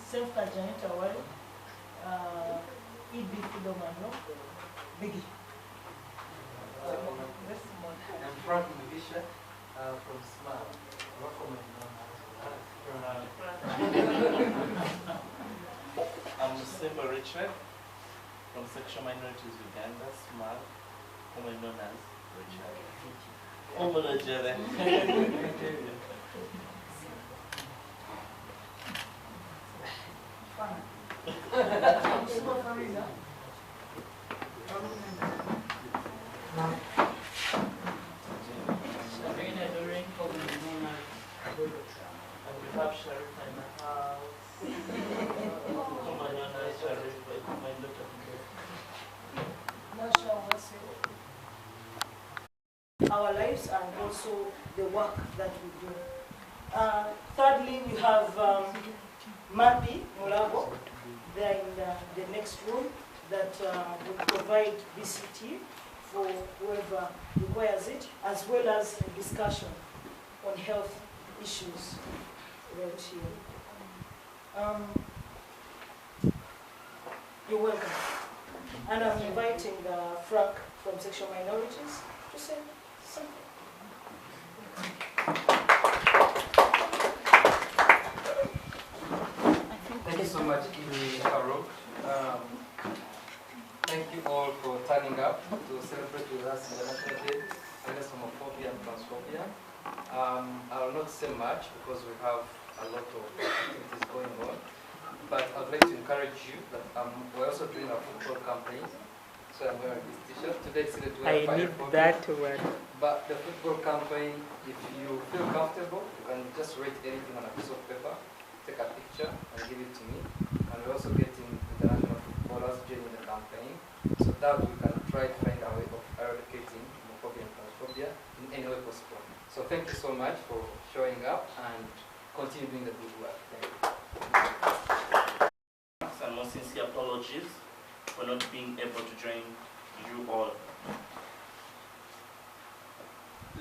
self-Kajanita Wali, Idi Fidomano, Biggie. I'm Farug from Smile. I'm Simba Richard from Sexual Minorities Uganda, Smile, commonly known as Richard. And we have Sharif in the house. Sharif, my daughter. Our lives and also the work that we do. Thirdly, we have Mapi Mulago, there in the next room, that will provide VCT for whoever requires it, as well as a discussion on health issues right here. You're welcome. And I'm inviting Frank from Sexual Minorities to say something. Thank you so much, Farug. Thank you all for turning up to celebrate with us International Day Against Homophobia and Transphobia. I will not say much because we have a lot of activities going on, but I'd like to encourage you that we're also doing a football campaign. So I'm wearing this t-shirt. Today it's to wear I need that word. But the football campaign, if you feel comfortable, you can just write anything on a piece of paper, take a picture and give it to me. And we're also getting international footballers joining the campaign, so that we can try to find a way of eradicating homophobia and transphobia in any way possible. So thank you so much for showing up and continue doing the good work. Thank you. And most sincere apologies for not being able to join you all.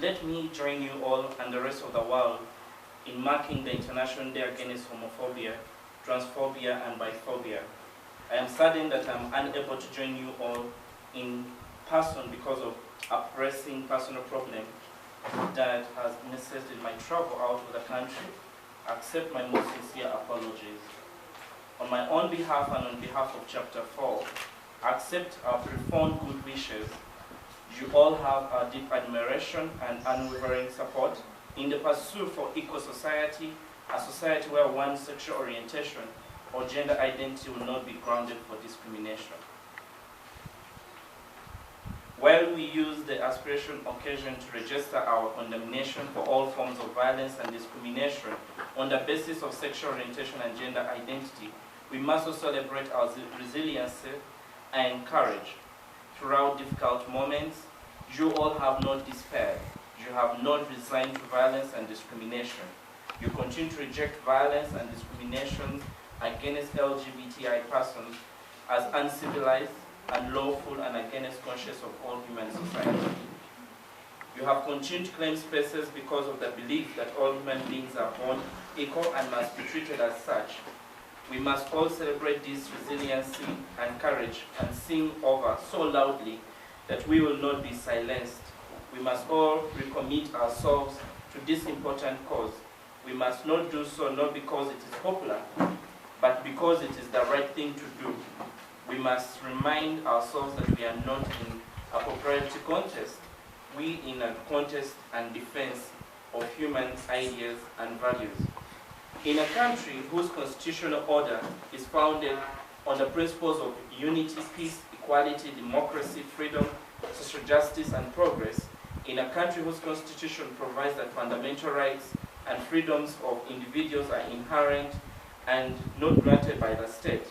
Let me join you all and the rest of the world in marking the International Day Against Homophobia, Transphobia, and Biphobia. I am saddened that I'm unable to join you all in person because of a pressing personal problem that has necessitated my travel out of the country. I accept my most sincere apologies. On my own behalf and on behalf of Chapter 4, I accept our profound good wishes. You all have our deep admiration and unwavering support in the pursuit for equal society, a society where one's sexual orientation or gender identity will not be grounded for discrimination. While we use the aspiration occasion to register our condemnation for all forms of violence and discrimination on the basis of sexual orientation and gender identity, we must also celebrate our resiliency and courage. Throughout difficult moments, you all have not despaired. You have not resigned to violence and discrimination. You continue to reject violence and discrimination against LGBTI persons as uncivilized, unlawful, and against conscience of all human society. You have continued to claim spaces because of the belief that all human beings are born equal and must be treated as such. We must all celebrate this resiliency and courage and sing over so loudly that we will not be silenced. We must all recommit ourselves to this important cause. We must not do so not because it is popular, but because it is the right thing to do. We must remind ourselves that we are not in a popularity contest. We in a contest and defense of human ideas and values. In a country whose constitutional order is founded on the principles of unity, peace, equality, democracy, freedom, social justice, and progress, in a country whose constitution provides that fundamental rights and freedoms of individuals are inherent and not granted by the state,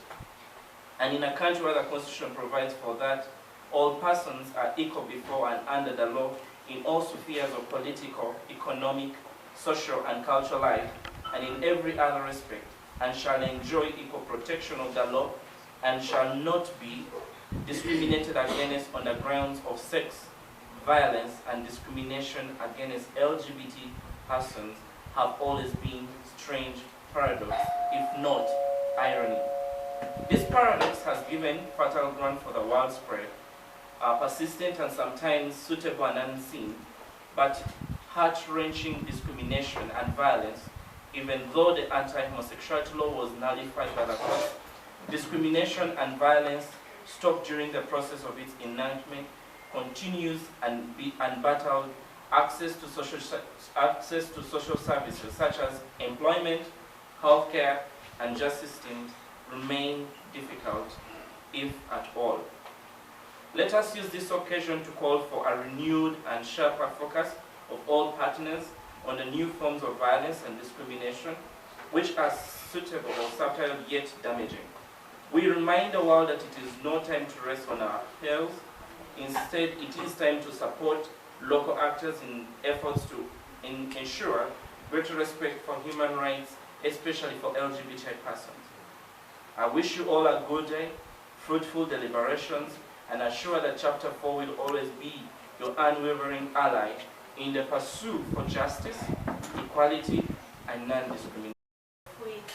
and in a country where the constitution provides for that all persons are equal before and under the law in all spheres of political, economic, social, and cultural life, and in every other respect, and shall enjoy equal protection of the law, and shall not be discriminated against on the grounds of sex, violence, and discrimination against LGBT persons have always been strange paradox, if not irony. This paradox has given fertile ground for the widespread, persistent and sometimes suitable and unseen, but heart-wrenching discrimination and violence, even though the anti-homosexuality law was nullified by the courts. Discrimination and violence stopped during the process of its enactment, continues unbattled. Access to social services such as employment, healthcare, and justice systems remain difficult, if at all. Let us use this occasion to call for a renewed and sharper focus of all partners on the new forms of violence and discrimination, which are suitable or subtle yet damaging. We remind the world that it is no time to rest on our tails. Instead, it is time to support local actors in efforts to ensure greater respect for human rights, especially for LGBTI persons. I wish you all a good day, fruitful deliberations, and assure that Chapter 4 will always be your unwavering ally in the pursuit for justice, equality, and non-discrimination. Which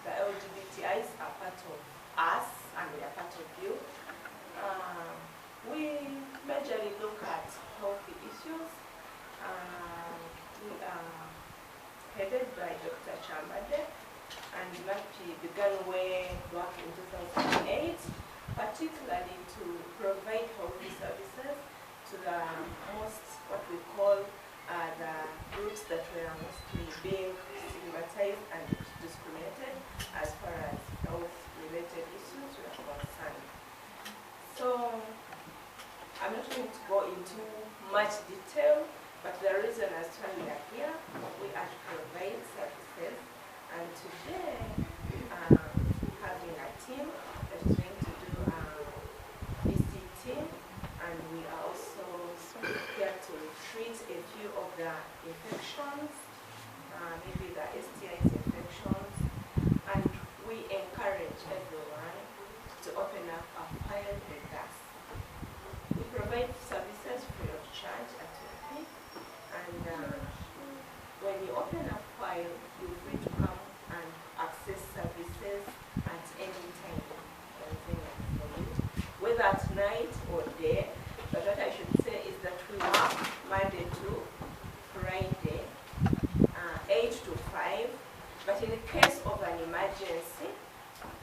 the LGBTIs are part of us and we are part of you. We majorly look at healthy issues. We are headed by Dr. Chambade, and MAPI began work in 2008, particularly to provide healthy services to the most, what we call the groups that were mostly being stigmatized and discriminated as far as health-related issues were concerned. So, I'm not going to go into much detail, but the reason as to why we are here, we are to provide services, and today having a team that is going to do VCT, and we are also here to treat a few of the infections, maybe the STIs infections, and we encourage everyone to open up a file with us. We provide services free of charge at MAPI, and when you open a file, you're free to come and access services at any time, whether at night or day. But what I should say is that we work Monday to Friday, 8 to 5, but in the case of an emergency,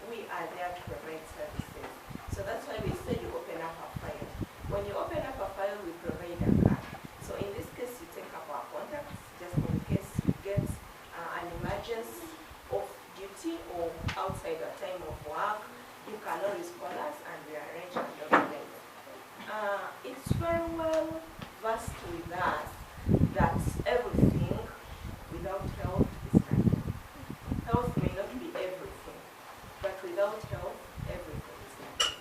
we are there to provide services. So that's why we say you open up a file. When you open up a file, we provide a card. So in this case, you take up our contacts, just in case you get an emergency off duty or outside the time of work, you can always call us and we arrange a document. It's very well versed with us that everything without health is nothing. Health may not be everything, but without health, everything is nothing.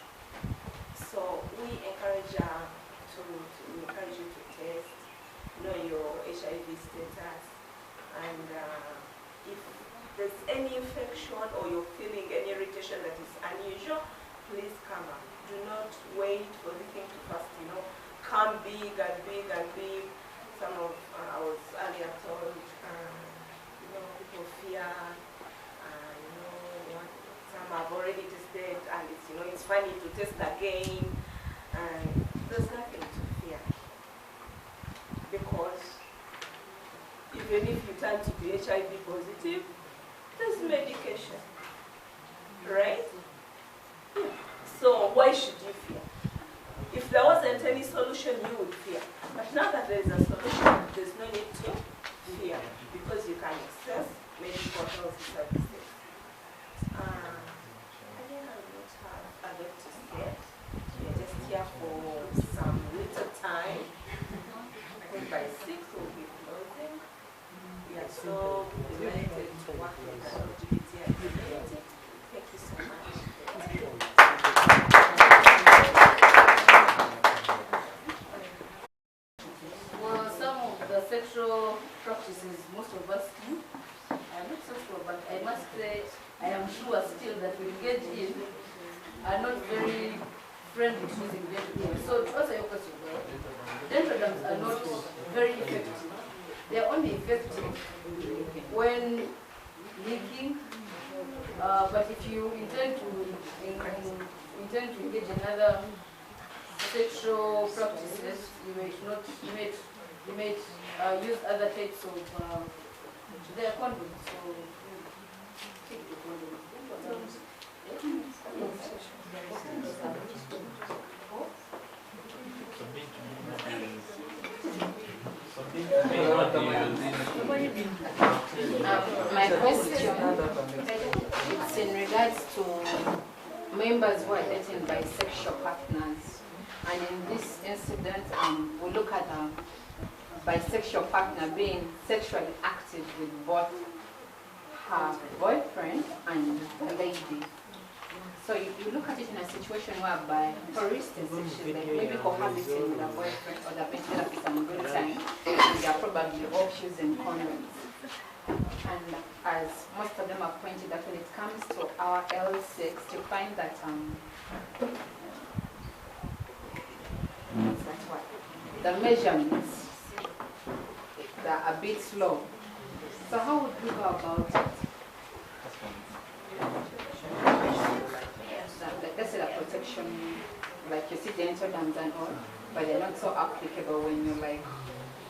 So we encourage you to test, know your HIV status, and if there's any infection or you're feeling any irritation that is unusual, please come up. Do not wait for the thing to first, come big and big and big. Some of I was earlier told, people fear, some have already tested, and it's funny to test again, and there's nothing to fear, because even if you turn to be HIV positive, there's medication, right? So why should you fear? If there wasn't any solution, you would fear. But now that there is a solution, there's no need to fear, because you can access medical health services. I think I will not have a lot to say. We are just here for some little time. I think by 6 we'll be closing. We are so delighted to work with the LGBTI community. Thank you so much. Well, some of the sexual practices most of us do are not sexual, but I must say I am sure still that we engage in are not very friendly to using dental dams. So to answer your question, dental dams are not very effective. They are only effective when leaking But if you intend to engage in other sexual practices, you may use other types of their condoms. So take the condoms. My question is in regards to members who are dating bisexual partners. And in this incident, we look at a bisexual partner being sexually active with both her boyfriend and a lady. So you look at it in a situation whereby, for instance, if she's like maybe cohabiting with her boyfriend or they've been together for some good time, and they're probably all using condoms. And as most of them have pointed out, when it comes to our L6, you find that the measurements are a bit slow. So how would we go about it? Like let's say the protection, like you see the dams and all, but they're not so applicable when you're like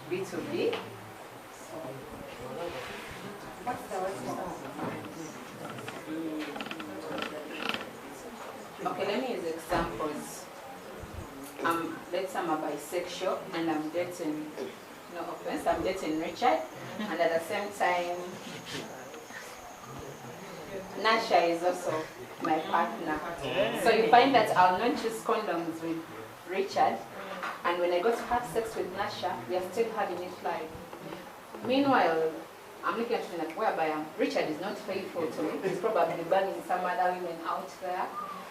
B2B. So what's the okay, let me use examples. Let's say I'm a bisexual and I'm dating, no offense, I'm dating Richard, and at the same time, Nasha is also my partner. So you find that I'll not choose condoms with Richard, and when I go to have sex with Nasha, we are still having it live. Meanwhile, I'm looking at it like whereby Richard is not faithful to me. He's probably banging some other women out there,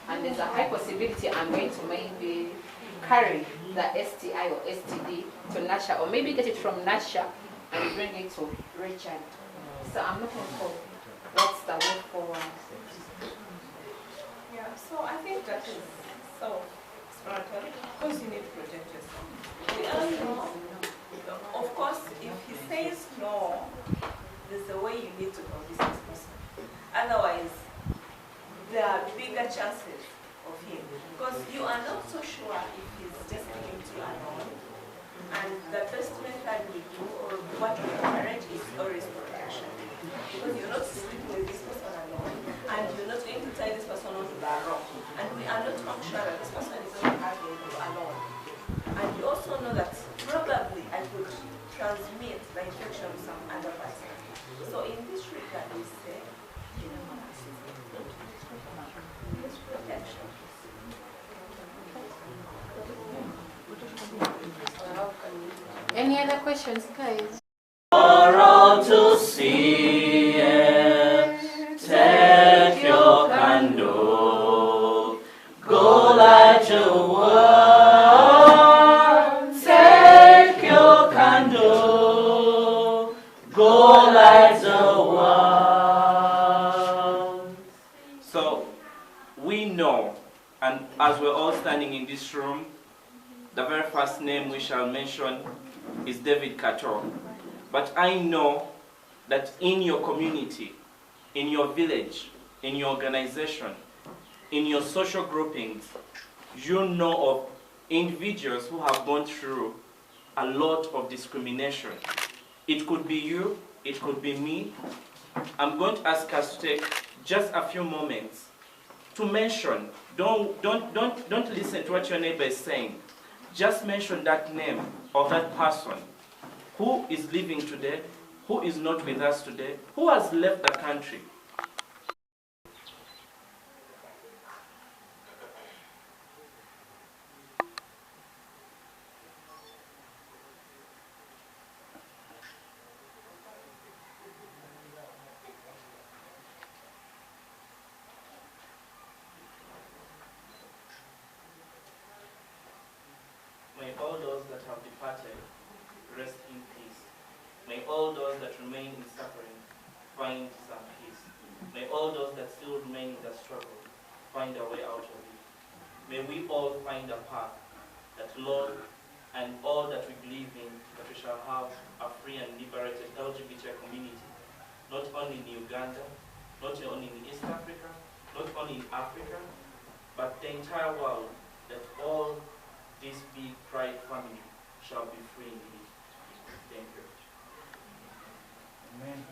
and there's a high possibility I'm going to maybe carry the STI or STD to Nasha, or maybe get it from Nasha and bring it to Richard. So I'm looking for what's the way forward. Yeah, so I think that is so explanatory because you need to protect yourself. We all know, of course, if he says no, there's a way you need to convince this person. Otherwise, there are bigger chances of him because you are not so sure if he's just giving to you alone. And the best method we do, or what we encourage, is always protection. Because you're not sleeping with this person alone, and you're not going to tie this person onto the rock. And we are not sure that this person is not having you alone. And you also know that probably I could transmit the infection to some other person. So in this regard, we say, it's protection. Any other questions, guys? For all to see it, take your candle, go light your world. Take your candle, go light the world. So we know, and as we're all standing in this room, the very first name we shall mention is David Kato. But I know that in your community, in your village, in your organization, in your social groupings, you know of individuals who have gone through a lot of discrimination. It could be you, it could be me. I'm going to ask us to take just a few moments to mention, don't listen to what your neighbor is saying. Just mention that name of that person who is living today, who is not with us today, who has left the country. May all those that have departed rest in peace. May all those that remain in suffering find some peace. May all those that still remain in the struggle find a way out of it. May we all find a path that, Lord, and all that we believe in, that we shall have a free and liberated LGBT community, not only in Uganda, not only in East Africa, not only in Africa, but the entire world, that all this big pride family shall be free indeed. Thank you. Amen.